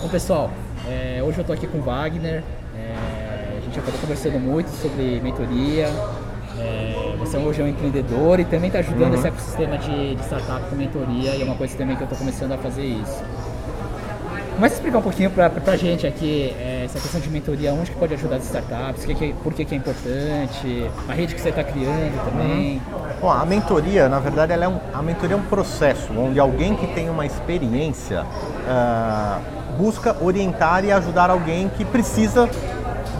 Bom, pessoal, hoje eu estou aqui com o Wagner. A gente acabou conversando muito sobre mentoria. Você hoje é um empreendedor e também está ajudando esse ecossistema de startup com mentoria, e é uma coisa também que eu estou começando a fazer isso. Começa a explicar um pouquinho para a gente aqui essa questão de mentoria, onde que pode ajudar as startups, por que é importante, a rede que você está criando também. Bom, a mentoria, na verdade, a mentoria é um processo onde alguém que tem uma experiência busca orientar e ajudar alguém que precisa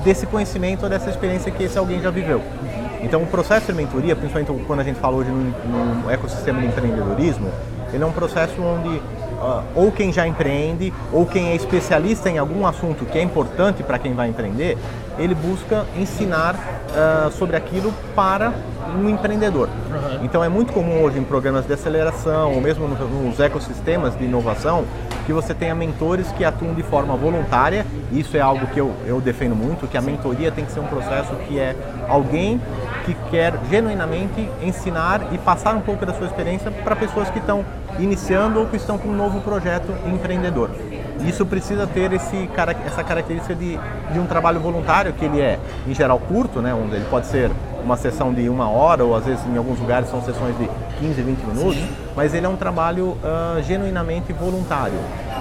desse conhecimento ou dessa experiência que esse alguém já viveu. Então, o processo de mentoria, principalmente quando a gente fala hoje no ecossistema do empreendedorismo, ele é um processo onde ou quem já empreende, ou quem é especialista em algum assunto que é importante para quem vai empreender, ele busca ensinar sobre aquilo para um empreendedor. Então é muito comum hoje em programas de aceleração, ou mesmo nos ecossistemas de inovação, que você tenha mentores que atuam de forma voluntária. Isso é algo que eu defendo muito, que a mentoria tem que ser um processo que é alguém que quer genuinamente ensinar e passar um pouco da sua experiência para pessoas que estão iniciando ou que estão com um novo projeto empreendedor. Isso precisa ter essa característica de um trabalho voluntário, que ele é, em geral, curto, né, onde ele pode ser uma sessão de 1 hora, ou às vezes em alguns lugares são sessões de 15, 20 minutos, mas ele é um trabalho genuinamente voluntário.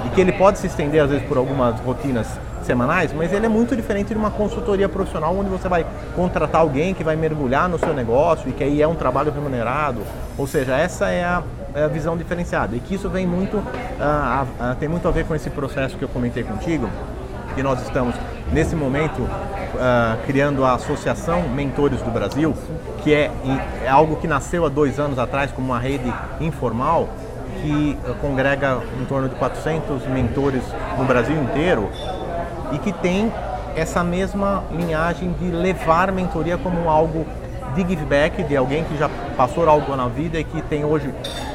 E que ele pode se estender, às vezes, por algumas rotinas semanais, mas ele é muito diferente de uma consultoria profissional, onde você vai contratar alguém que vai mergulhar no seu negócio e que aí é um trabalho remunerado. Ou seja, essa é a visão diferenciada, e que isso vem muito, tem muito a ver com esse processo que eu comentei contigo, que nós estamos nesse momento criando a Associação Mentores do Brasil, que é algo que nasceu há 2 anos atrás como uma rede informal que congrega em torno de 400 mentores no Brasil inteiro e que tem essa mesma linhagem de levar mentoria como algo de give back, de alguém que já passou algo na vida e que tem hoje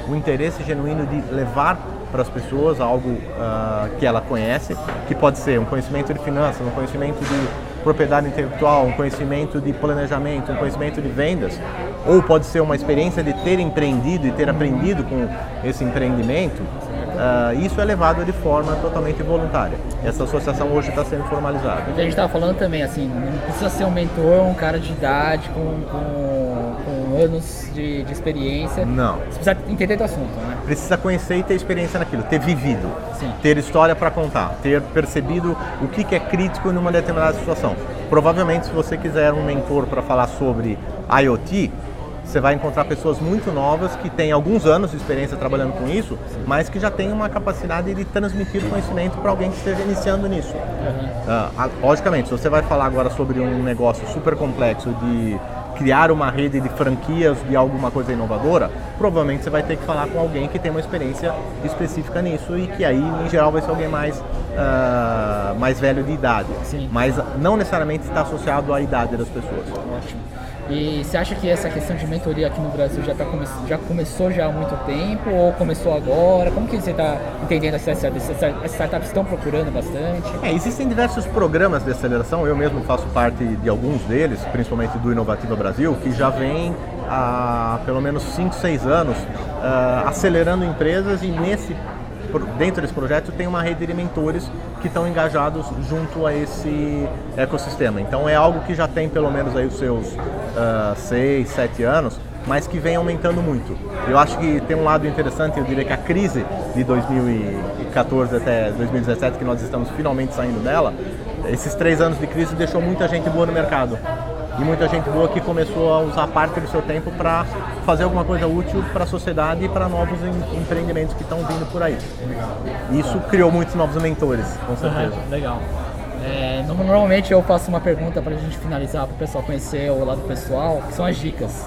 o interesse genuíno de levar para as pessoas algo que ela conhece, que pode ser um conhecimento de finanças, um conhecimento de propriedade intelectual, um conhecimento de planejamento, um conhecimento de vendas, ou pode ser uma experiência de ter empreendido e ter aprendido com esse empreendimento. Isso é levado de forma totalmente voluntária. Essa associação hoje está sendo formalizada. A gente estava falando também, assim, não precisa ser um mentor, um cara de idade, com anos de experiência. Não. Você precisa entender do assunto, né? Precisa conhecer e ter experiência naquilo, ter vivido, Sim. ter história para contar, ter percebido o que é crítico numa determinada situação. Provavelmente, se você quiser um mentor para falar sobre IoT, você vai encontrar pessoas muito novas que têm alguns anos de experiência trabalhando com isso, mas que já têm uma capacidade de transmitir conhecimento para alguém que esteja iniciando nisso. Logicamente, se você vai falar agora sobre um negócio super complexo de criar uma rede de franquias de alguma coisa inovadora, provavelmente você vai ter que falar com alguém que tem uma experiência específica nisso e que aí, em geral, vai ser alguém mais velho de idade. Sim. Mas não necessariamente está associado à idade das pessoas. Ótimo. E você acha que essa questão de mentoria aqui no Brasil já começou há muito tempo ou começou agora? Como que você está entendendo as startups estão procurando bastante? Existem diversos programas de aceleração, eu mesmo faço parte de alguns deles, principalmente do Inovativa Brasil, que já vem há pelo menos 5, 6 anos acelerando empresas, e dentro desse projeto tem uma rede de mentores que estão engajados junto a esse ecossistema. Então é algo que já tem pelo menos aí os seus 6, 7 anos, mas que vem aumentando muito. Eu acho que tem um lado interessante, eu diria que a crise de 2014 até 2017, que nós estamos finalmente saindo dela, esses 3 anos de crise deixou muita gente boa no mercado. E muita gente boa que começou a usar parte do seu tempo para fazer alguma coisa útil para a sociedade e para novos empreendimentos que estão vindo por aí. Isso criou muitos novos mentores, com certeza. Legal. Normalmente eu faço uma pergunta para a gente finalizar, para o pessoal conhecer o lado pessoal, que são as dicas.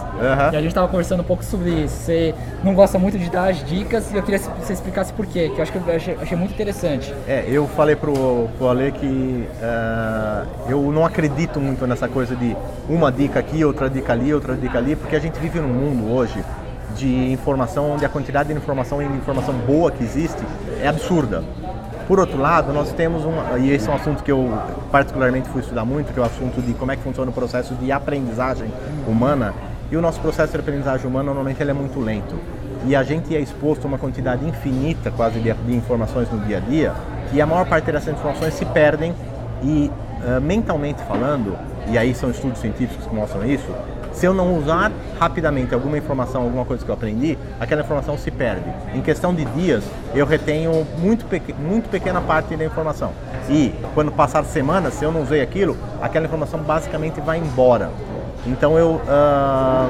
E a gente estava conversando um pouco sobre isso. Você não gosta muito de dar as dicas e eu queria que você explicasse por quê, que eu acho que eu achei muito interessante. Eu falei pro Ale que eu não acredito muito nessa coisa de uma dica aqui, outra dica ali, porque a gente vive num mundo hoje de informação onde a quantidade de informação e de informação boa que existe é absurda. Por outro lado, nós temos e esse é um assunto que eu particularmente fui estudar muito, que é o assunto de como é que funciona o processo de aprendizagem humana. E o nosso processo de aprendizagem humana, normalmente, ele é muito lento. E a gente é exposto a uma quantidade infinita, quase, de informações no dia a dia, e a maior parte dessas informações se perdem e, mentalmente falando, e aí são estudos científicos que mostram isso, se eu não usar rapidamente alguma informação, alguma coisa que eu aprendi, aquela informação se perde. Em questão de dias, eu retenho muito pequena parte da informação. E quando passar semanas, se eu não usei aquilo, aquela informação basicamente vai embora. Então eu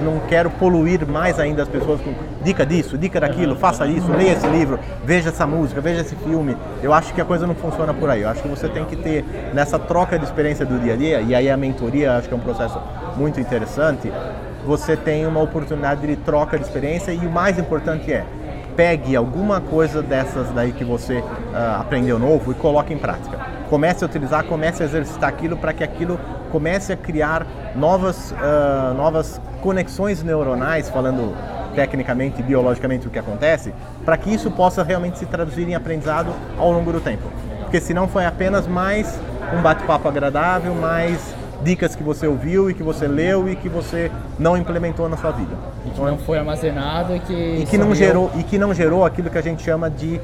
não quero poluir mais ainda as pessoas com dica disso, dica daquilo, faça isso, leia esse livro, veja essa música, veja esse filme. Eu acho que a coisa não funciona por aí. Eu acho que você tem que ter, nessa troca de experiência do dia a dia, e aí a mentoria acho que é um processo muito interessante, você tem uma oportunidade de troca de experiência e o mais importante é, pegue alguma coisa dessas daí que você aprendeu novo e coloque em prática. Comece a utilizar, comece a exercitar aquilo para que aquilo comece a criar novas conexões neuronais, falando tecnicamente, biologicamente o que acontece, para que isso possa realmente se traduzir em aprendizado ao longo do tempo. Porque senão foi apenas mais um bate-papo agradável, mais dicas que você ouviu e que você leu e que você não implementou na sua vida. E que não foi armazenado e que não gerou aquilo que a gente chama de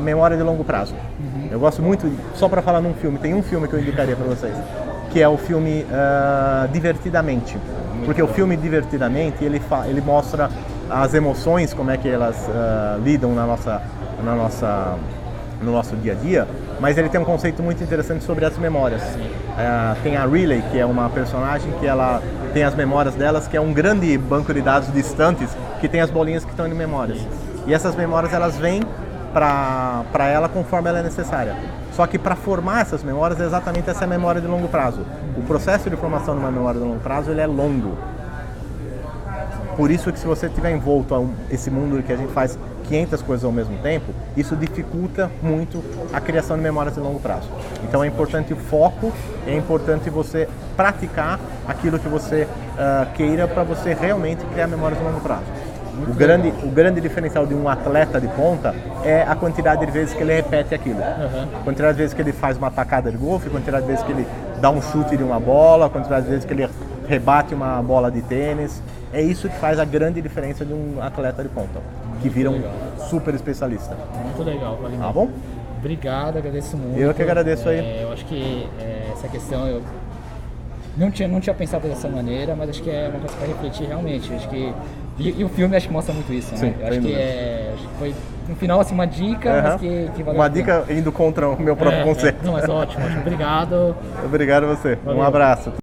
memória de longo prazo. Eu gosto muito, só para falar num filme, tem um filme que eu indicaria para vocês, que é o filme Divertidamente. Porque o filme Divertidamente, ele mostra as emoções, como é que elas lidam no nosso dia a dia, mas ele tem um conceito muito interessante sobre as memórias. Tem a Riley, que é uma personagem que ela tem as memórias delas, que é um grande banco de dados distantes, que tem as bolinhas que estão em memórias. E essas memórias, elas vêm para ela conforme ela é necessária. Só que para formar essas memórias, é exatamente essa memória de longo prazo. O processo de formação de uma memória de longo prazo, ele é longo. Por isso que se você estiver envolto a esse mundo que a gente faz 500 coisas ao mesmo tempo, isso dificulta muito a criação de memórias de longo prazo. Então é importante o foco, é importante você praticar aquilo que você queira para você realmente criar memórias de longo prazo. O grande diferencial de um atleta de ponta é a quantidade de vezes que ele repete aquilo. A quantidade de vezes que ele faz uma tacada de golfe, a quantidade de vezes que ele dá um chute de uma bola, a quantidade de vezes que ele rebate uma bola de tênis. É isso que faz a grande diferença de um atleta de ponta, que vira um super especialista. Muito legal, Vladimir. Tá bom? Obrigado, agradeço muito. Eu que agradeço aí. Eu acho que essa questão eu não tinha pensado dessa maneira, mas acho que é uma coisa para refletir realmente. Acho que e o filme acho que mostra muito isso, né? Sim, eu acho que foi no final assim uma dica, mas que valeu uma dica indo contra o meu próprio conceito. Não, mas ótimo. Obrigado. Obrigado a você. Valeu. Um abraço.